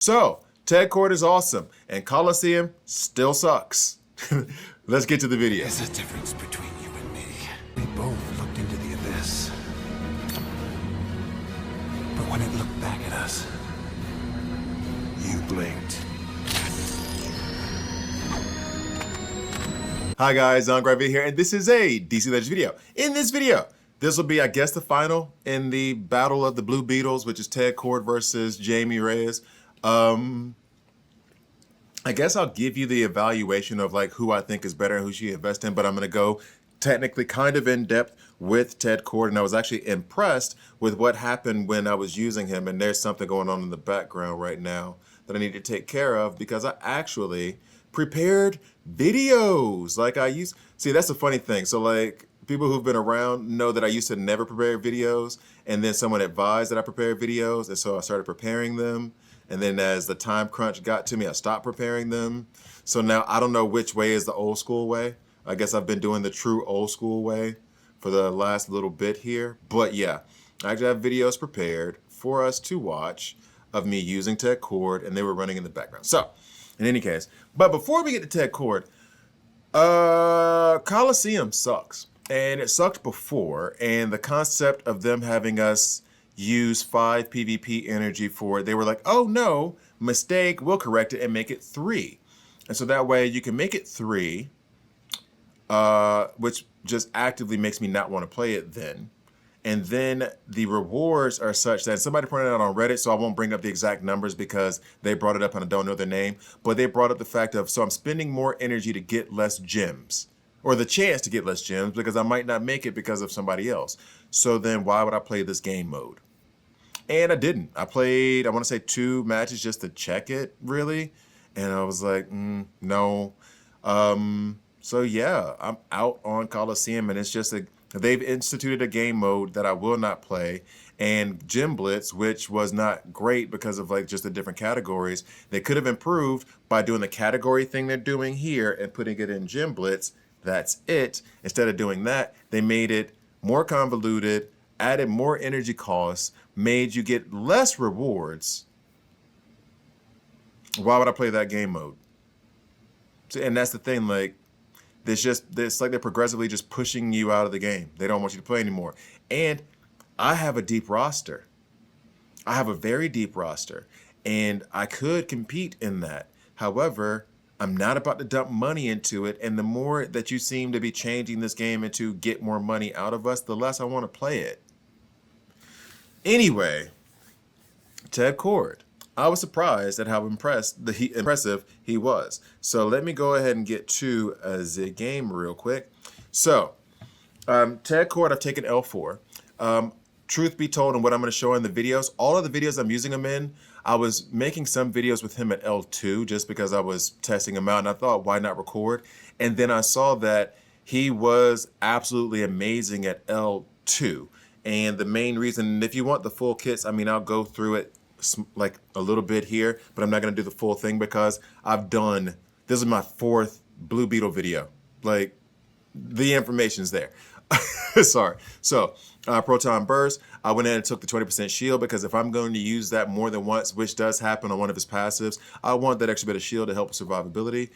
So, Ted Cord is awesome, and Coliseum still sucks. Let's get to the video. There's a difference between you and me. We both looked into the abyss. But when it looked back at us, you blinked. Hi guys, I'm Gravy here, and this is a DC Legends video. In this video, this will be, I guess, the final in the battle of the Blue Beetles, which is Ted Cord versus Jamie Reyes. I guess I'll give you the evaluation of like who I think is better and who should invest in, but I'm going to go technically kind of in depth with Ted Cord, and I was actually impressed with what happened when I was using him, and there's something going on in the background right now that I need to take care of because I actually prepared videos like I used. See, that's the funny thing. So like people who've been around know that I used to never prepare videos, and then someone advised that I prepare videos, and so I started preparing them. And then as the time crunch got to me, I stopped preparing them. So now I don't know which way is the old school way. I guess I've been doing the true old school way for the last little bit here. But yeah, I actually have videos prepared for us to watch of me using Ted Cord, and they were running in the background. So in any case, but before we get to Ted Cord, Coliseum sucks. And it sucked before, and the concept of them having us use 5 PvP energy for it, they were like, oh no, mistake, we'll correct it and make it 3. And so that way you can make it 3, which just actively makes me not want to play it then. And then the rewards are such that somebody pointed out on Reddit, so I won't bring up the exact numbers because they brought it up and I don't know their name, but they brought up the fact of, so I'm spending more energy to get less gems, or the chance to get less gems because I might not make it because of somebody else. So then why would I play this game mode? And I didn't. I played, I want to say 2 matches just to check it, really. And I was like, no. So yeah, I'm out on Coliseum, and it's just they've instituted a game mode that I will not play. And Gem Blitz, which was not great because of like just the different categories, they could have improved by doing the category thing they're doing here and putting it in Gem Blitz. That's it. Instead of doing that, they made it more convoluted, added more energy costs, made you get less rewards. Why would I play that game mode? And that's the thing, like, it's like they're progressively just pushing you out of the game. They don't want you to play anymore. And I have a deep roster. I have a very deep roster, and I could compete in that. However, I'm not about to dump money into it, and the more that you seem to be changing this game into get more money out of us, the less I want to play it. Anyway, Ted Cord. I was surprised at how impressive he was. So let me go ahead and get to the game real quick. So, Ted Cord, I've taken L4. Truth be told, and what I'm going to show in the videos, all of the videos I'm using him in, I was making some videos with him at L2 just because I was testing him out, and I thought, why not record? And then I saw that he was absolutely amazing at L2. And the main reason, if you want the full kits, I mean, I'll go through it like a little bit here, but I'm not going to do the full thing because this is my 4th Blue Beetle video. Like, the information's there. Sorry. So, Proton Burst, I went in and took the 20% shield because if I'm going to use that more than once, which does happen on one of his passives, I want that extra bit of shield to help with survivability.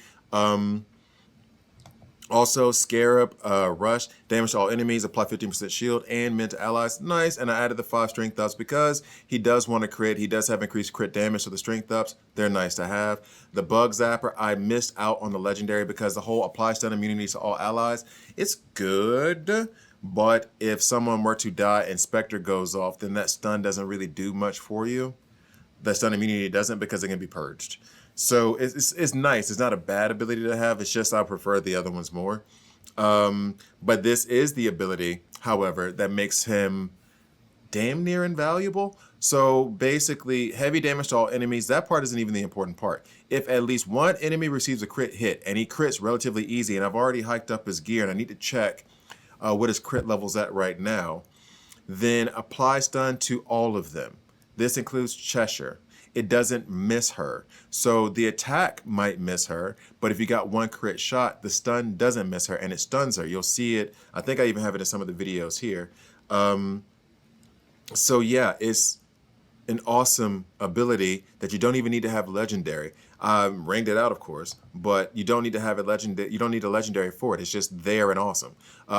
Also, Scarab, Rush, damage to all enemies, apply 15% shield, and mint to allies. Nice, and I added the 5 strength ups because he does want to crit. He does have increased crit damage, so the strength ups, they're nice to have. The Bug Zapper, I missed out on the legendary because the whole apply stun immunity to all allies, it's good, but if someone were to die and Spectre goes off, then that stun doesn't really do much for you. The stun immunity doesn't because it can be purged. So it's nice. It's not a bad ability to have. It's just I prefer the other ones more. But this is the ability, however, that makes him damn near invaluable. So basically, heavy damage to all enemies, that part isn't even the important part. If at least one enemy receives a crit hit, and he crits relatively easy, and I've already hiked up his gear, and I need to check what his crit level's at right now, then apply stun to all of them. This includes Cheshire. It doesn't miss her. So the attack might miss her, but if you got 1 crit shot, the stun doesn't miss her and it stuns her. You'll see it. I think I even have it in some of the videos here. So yeah, it's an awesome ability that you don't even need to have legendary. Ringed it out, of course, but you don't need to have a legendary. You don't need a legendary for it. It's just there and awesome.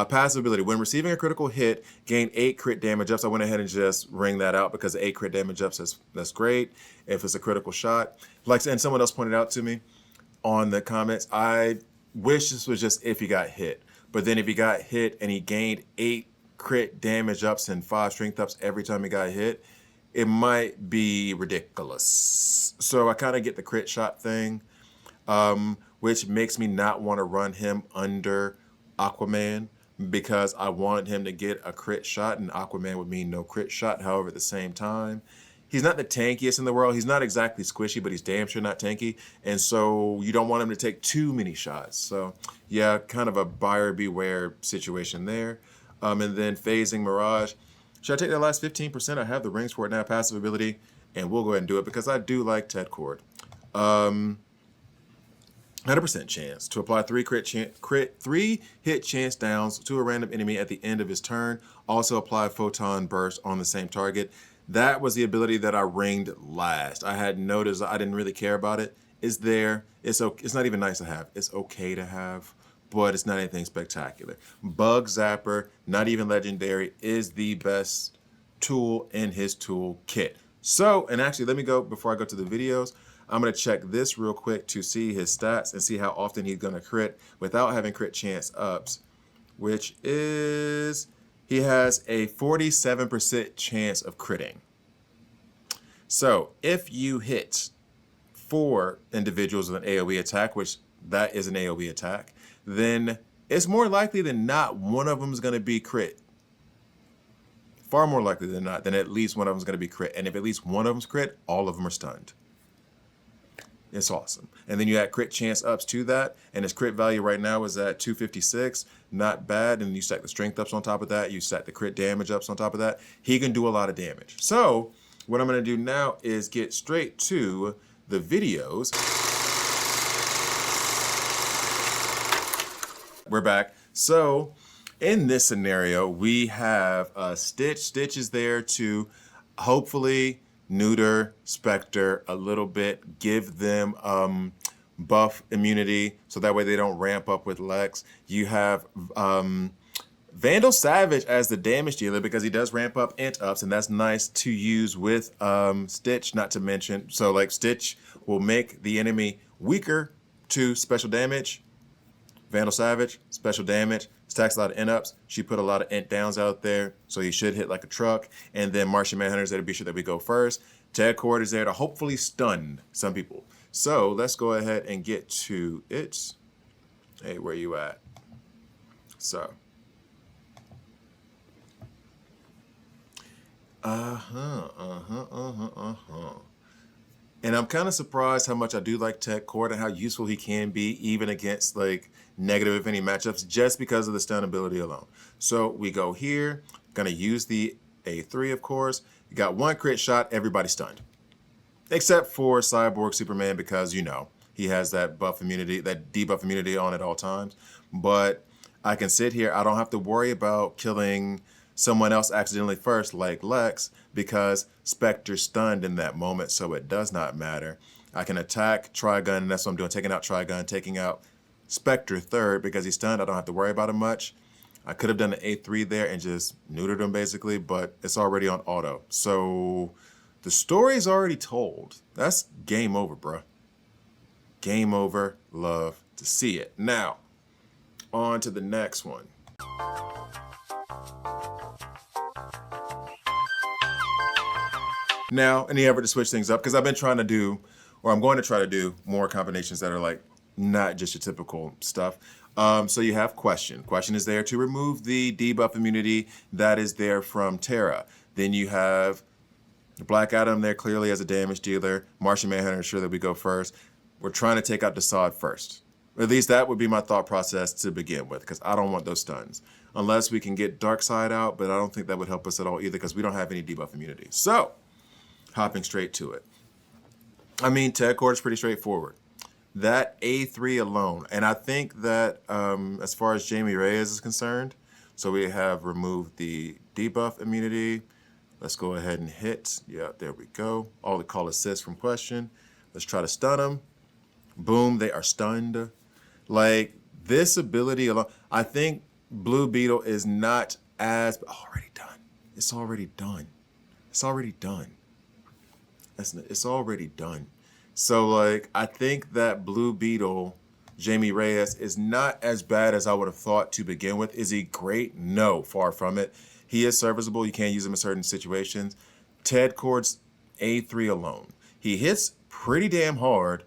Passive ability: when receiving a critical hit, gain 8 crit damage ups. I went ahead and just ring that out because 8 crit damage ups that's great if it's a critical shot. Like, and someone else pointed out to me on the comments, I wish this was just if he got hit. But then if he got hit and he gained 8 crit damage ups and 5 strength ups every time he got hit, it might be ridiculous. So I kind of get the crit shot thing, which makes me not want to run him under Aquaman because I wanted him to get a crit shot, and Aquaman would mean no crit shot. However, at the same time, he's not the tankiest in the world. He's not exactly squishy, but he's damn sure not tanky. And so you don't want him to take too many shots. So yeah, kind of a buyer beware situation there. And then phasing Mirage. Should I take that last 15%? I have the rings for it now, passive ability, and we'll go ahead and do it because I do like Ted Cord. 100% chance to apply 3 hit chance downs to a random enemy at the end of his turn. Also apply photon burst on the same target. That was the ability that I ringed last. I had noticed I didn't really care about it. It's there. It's okay. It's not even nice to have. It's okay to have, but it's not anything spectacular. Bug Zapper, not even legendary, is the best tool in his tool kit. So, and actually, let me go, before I go to the videos, I'm going to check this real quick to see his stats and see how often he's going to crit without having crit chance ups, which is, he has a 47% chance of critting. So, if you hit 4 individuals with an AoE attack, which that is an AoE attack, then it's more likely than not one of them is going to be crit. Far more likely than not, then at least one of them is going to be crit. And if at least one of them's crit, all of them are stunned. It's awesome. And then you add crit chance ups to that, and his crit value right now is at 256. Not bad. And you stack the strength ups on top of that. You stack the crit damage ups on top of that. He can do a lot of damage. So what I'm going to do now is get straight to the videos. We're back. So in this scenario, we have Stitch. Stitch is there to hopefully neuter Spectre a little bit, give them buff immunity so that way they don't ramp up with Lex. You have Vandal Savage as the damage dealer because he does ramp up int ups, and that's nice to use with Stitch, not to mention. So like Stitch will make the enemy weaker to special damage. Vandal Savage, special damage, stacks a lot of int ups. She put a lot of int downs out there, so he should hit like a truck. And then Martian Manhunter's there to be sure that we go first. Ted Cord is there to hopefully stun some people. So let's go ahead and get to it. Hey, where you at? So. And I'm kind of surprised how much I do like Ted Cord and how useful he can be even against like negative, if any, matchups just because of the stun ability alone. So we go here, gonna use the A3, of course. You got 1 crit shot, everybody stunned. Except for Cyborg Superman because, you know, he has that buff immunity, that debuff immunity on at all times. But I can sit here, I don't have to worry about killing someone else accidentally first like Lex because Spectre's stunned in that moment, so it does not matter. I can attack Trigun, and that's what I'm doing, taking out Trigun, taking out Spectre third because he's stunned. I don't have to worry about him much. I could have done an A3 there and just neutered him basically, but it's already on auto. So the story's already told. That's game over, bruh. Game over. Love to see it. Now, on to the next one. Now, in the effort to switch things up, because I've been trying to do, or I'm going to try to do more combinations that are like not just your typical stuff. So you have Question. Question is there to remove the debuff immunity that is there from Terra. Then you have Black Adam there clearly as a damage dealer. Martian Manhunter, sure that we go first. We're trying to take out Desaad first. At least that would be my thought process to begin with, because I don't want those stuns. Unless we can get Darkseid out, but I don't think that would help us at all either, because we don't have any debuff immunity. So, hopping straight to it. I mean, Ted Cord is pretty straightforward. That A3 alone, and I think that as far as Jamie Reyes is concerned, so we have removed the debuff immunity. Let's go ahead and hit. Yeah, there we go. All the call assists from question. Let's try to stun them. Boom, they are stunned. Like, this ability alone, I think Blue Beetle is not as already done. It's already done. It's already done. It's already done. So, like, I think that Blue Beetle, Jamie Reyes, is not as bad as I would have thought to begin with. Is he great? No, far from it. He is serviceable. You can't use him in certain situations. Ted Cord's A3 alone. He hits pretty damn hard,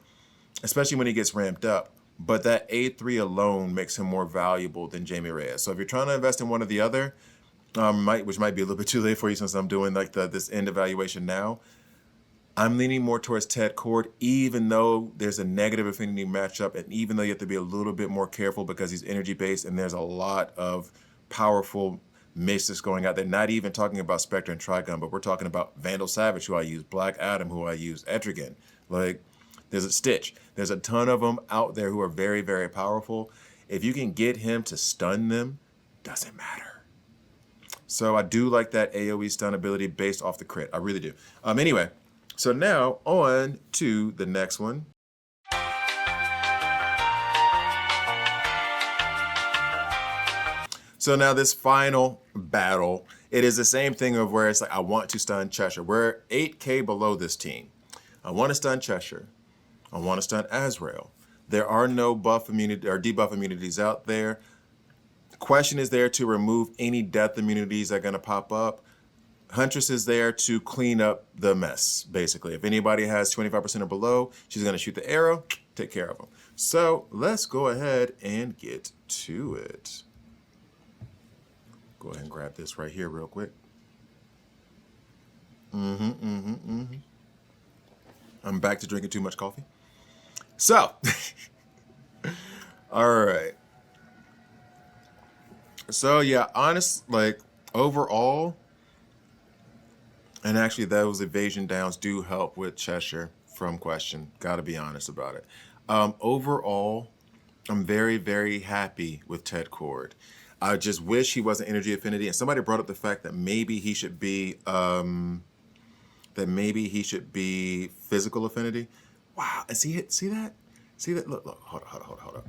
especially when he gets ramped up. But that A3 alone makes him more valuable than Jamie Reyes. So if you're trying to invest in one or the other, which might be a little bit too late for you since I'm doing like this end evaluation now, I'm leaning more towards Ted Cord, even though there's a negative affinity matchup, and even though you have to be a little bit more careful because he's energy based and there's a lot of powerful mystics going out there. Not even talking about Spectre and Trigun, but we're talking about Vandal Savage, who I use, Black Adam, who I use, Etrigan. Like, there's a Stitch. There's a ton of them out there who are very, very powerful. If you can get him to stun them, doesn't matter. So I do like that AoE stun ability based off the crit. I really do. Anyway, so now on to the next one. So now this final battle, it is the same thing of where it's like, I want to stun Cheshire. We're 8K below this team. I want to stun Cheshire. I want to stun Azrael. There are no buff immunity or debuff immunities out there. Question is there to remove any death immunities that are going to pop up. Huntress is there to clean up the mess, basically. If anybody has 25% or below, she's going to shoot the arrow, take care of them. So let's go ahead and get to it. Go ahead and grab this right here real quick. I'm back to drinking too much coffee. So, all right. So yeah, overall, and actually those evasion downs do help with Cheshire from question. Gotta be honest about it. Overall, I'm very, very happy with Ted Cord. I just wish he wasn't energy affinity. And somebody brought up the fact that maybe he should be physical affinity. Wow, and see that? See that? Look, hold up.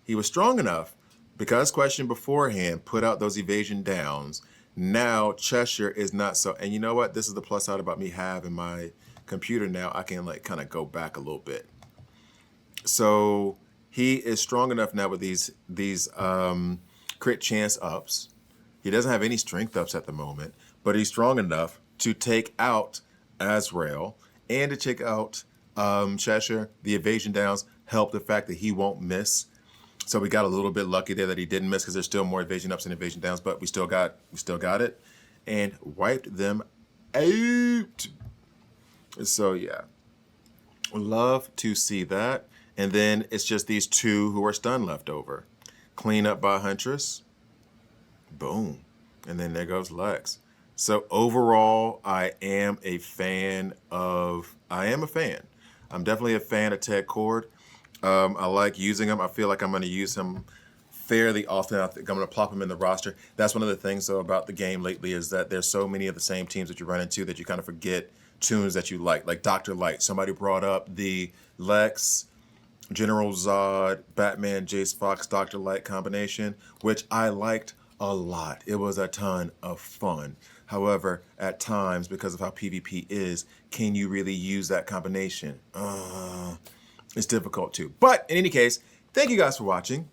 He was strong enough because question beforehand put out those evasion downs. Now Cheshire is not so, and you know what? This is the plus side about me having my computer now. I can like kind of go back a little bit. So he is strong enough now with these crit chance ups. He doesn't have any strength ups at the moment, but he's strong enough to take out Azrael and to take out Cheshire. The evasion downs help the fact that he won't miss. So we got a little bit lucky there that he didn't miss because there's still more evasion ups and evasion downs, but we still got it and wiped them out. So yeah, love to see that. And then it's just these two who are stunned left over. Clean up by Huntress. Boom. And then there goes Lex. So overall, I am a fan. I'm definitely a fan of Ted Cord. I like using him. I feel like I'm going to use him fairly often. I think I'm going to plop him in the roster. That's one of the things, though, about the game lately is that there's so many of the same teams that you run into that you kind of forget tunes that you like Dr. Light. Somebody brought up the Lex, General Zod, Batman, Jace Fox, Dr. Light combination, which I liked a lot. It was a ton of fun. However, at times, because of how PvP is, can you really use that combination? It's difficult to. But in any case, thank you guys for watching.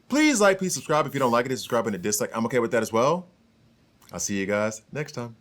Please like, please subscribe. If you don't like it, subscribe and a dislike. I'm okay with that as well. I'll see you guys next time.